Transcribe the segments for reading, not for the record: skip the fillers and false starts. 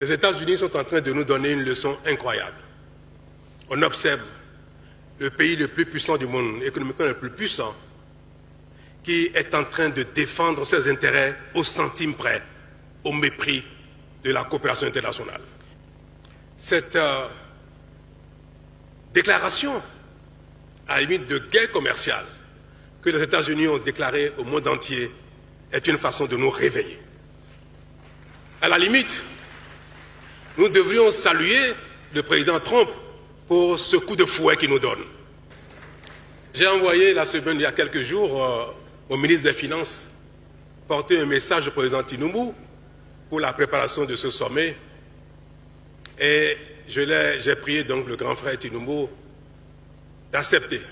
Les États-Unis sont en train de nous donner une leçon incroyable. On observe le pays le plus puissant du monde, économiquement le plus puissant, qui est en train de défendre ses intérêts au centime près, au mépris de la coopération internationale. Cette déclaration, à la limite de guerre commerciale, que les États-Unis ont déclarée au monde entier, est une façon de nous réveiller. À la limite, nous devrions saluer le président Trump pour ce coup de fouet qu'il nous donne. J'ai envoyé la semaine, il y a quelques jours, au ministre des Finances, porter un message au président Tinubu pour la préparation de ce sommet. Et j'ai prié donc le grand frère Tinubu d'accepter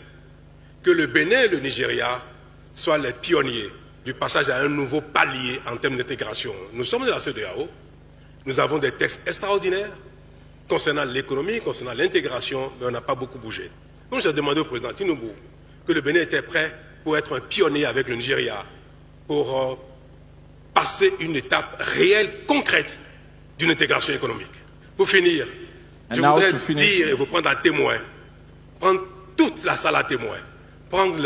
que le Bénin et le Nigeria soient les pionniers du passage à un nouveau palier en termes d'intégration. Nous sommes de la CEDEAO, nous avons des textes extraordinaires concernant l'économie, concernant l'intégration, mais on n'a pas beaucoup bougé. Donc j'ai demandé au président Tinubu que le Bénin était prêt pour être un pionnier avec le Nigeria, pour passer une étape réelle, concrète d'une intégration économique. Pour finir, je voudrais dire et vous prendre à témoin, prendre toute la salle à témoin, prendre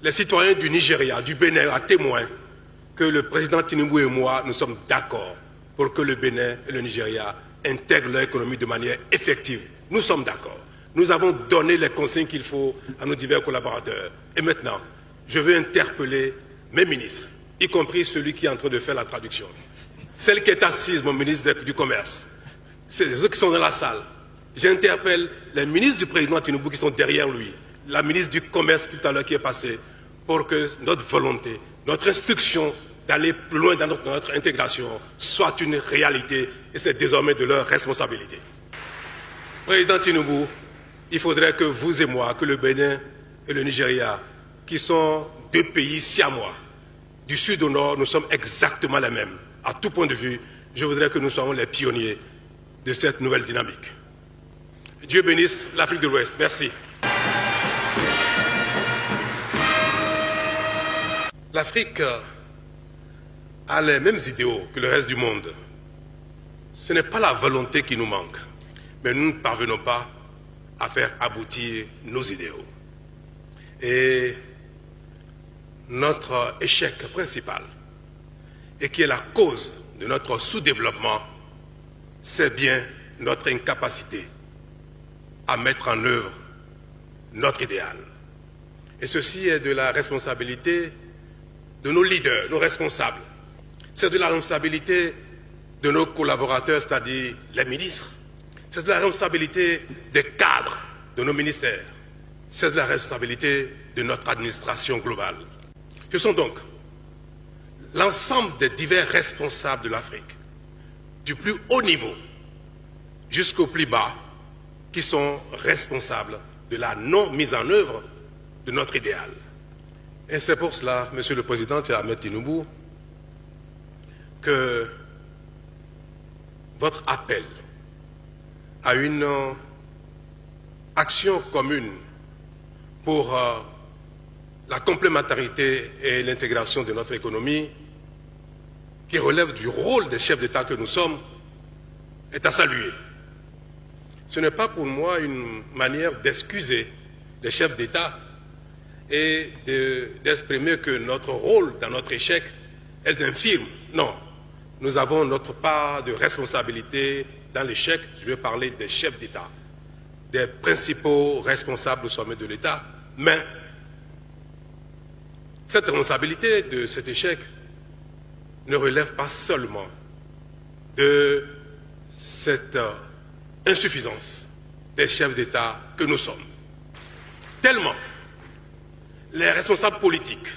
les citoyens du Nigeria, du Bénin à témoin, que le président Tinubu et moi, nous sommes d'accord pour que le Bénin et le Nigeria intègrent leur économie de manière effective. Nous sommes d'accord. Nous avons donné les consignes qu'il faut à nos divers collaborateurs. Et maintenant, je veux interpeller mes ministres, y compris celui qui est en train de faire la traduction. Celle qui est assise, mon ministre du Commerce, ceux qui sont dans la salle. J'interpelle les ministres du président Tinubu qui sont derrière lui, la ministre du Commerce tout à l'heure qui est passée, pour que notre volonté, notre instruction d'aller plus loin dans notre intégration soit une réalité et c'est désormais de leur responsabilité. Président Tinubu, il faudrait que vous et moi, que le Bénin et le Nigeria, qui sont deux pays siamois, du sud au nord, nous sommes exactement les mêmes. À tout point de vue, je voudrais que nous soyons les pionniers de cette nouvelle dynamique. Dieu bénisse l'Afrique de l'Ouest. Merci. L'Afrique a les mêmes idéaux que le reste du monde. Ce n'est pas la volonté qui nous manque, mais nous ne parvenons pas à faire aboutir nos idéaux. Et notre échec principal, et qui est la cause de notre sous-développement, c'est bien notre incapacité à mettre en œuvre notre idéal. Et ceci est de la responsabilité de nos leaders, nos responsables. C'est de la responsabilité de nos collaborateurs, c'est-à-dire les ministres. C'est de la responsabilité des cadres de nos ministères. C'est de la responsabilité de notre administration globale. Ce sont donc l'ensemble des divers responsables de l'Afrique, du plus haut niveau jusqu'au plus bas, qui sont responsables de la non-mise en œuvre de notre idéal. Et c'est pour cela, Monsieur le Président Ahmed Tinubu, que votre appel à une action commune pour la complémentarité et l'intégration de notre économie, qui relève du rôle des chefs d'État que nous sommes, est à saluer. Ce n'est pas pour moi une manière d'excuser les chefs d'État et d'exprimer que notre rôle dans notre échec est infime. Non, nous avons notre part de responsabilité dans l'échec. Je vais parler des chefs d'État, des principaux responsables au sommet de l'État. Mais cette responsabilité de cet échec ne relève pas seulement de cette insuffisance des chefs d'État que nous sommes. Tellement les responsables politiques,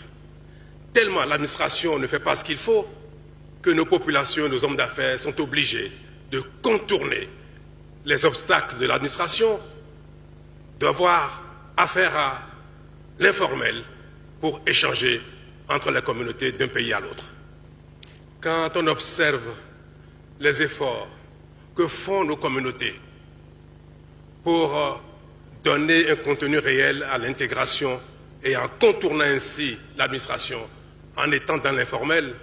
tellement l'administration ne fait pas ce qu'il faut, que nos populations, nos hommes d'affaires sont obligés de contourner les obstacles de l'administration, d'avoir affaire à l'informel pour échanger entre les communautés d'un pays à l'autre. Quand on observe les efforts que font nos communautés pour donner un contenu réel à l'intégration et en contournant ainsi l'administration, en étant dans l'informel,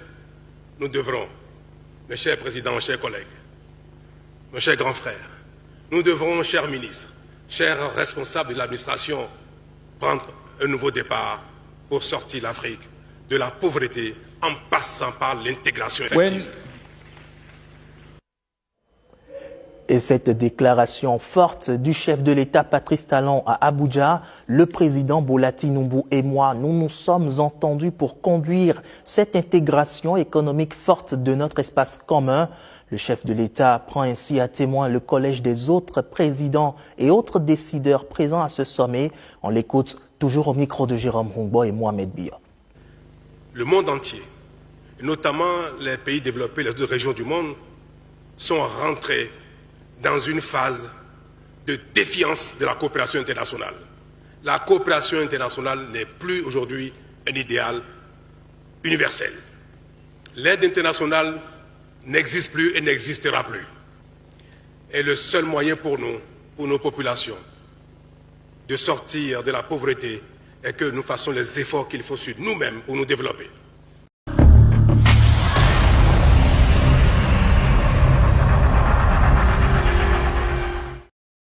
nous devrons, mes chers présidents, mes chers collègues, Mes chers grands frères, nous devrons, chers ministres, chers responsables de l'administration, prendre un nouveau départ pour sortir l'Afrique de la pauvreté en passant par l'intégration effective. Et cette déclaration forte du chef de l'État Patrice Talon à Abuja, le président Bola Tinubu et moi, nous nous sommes entendus pour conduire cette intégration économique forte de notre espace commun. Le chef de l'État prend ainsi à témoin le collège des autres présidents et autres décideurs présents à ce sommet. On l'écoute toujours au micro de Jérôme Hongbo et Mohamed Biya. Le monde entier, notamment les pays développés, les autres régions du monde, sont rentrés dans une phase de défiance de la coopération internationale. La coopération internationale n'est plus aujourd'hui un idéal universel. L'aide internationale n'existe plus et n'existera plus. Et le seul moyen pour nous, pour nos populations, de sortir de la pauvreté est que nous fassions les efforts qu'il faut sur nous-mêmes pour nous développer.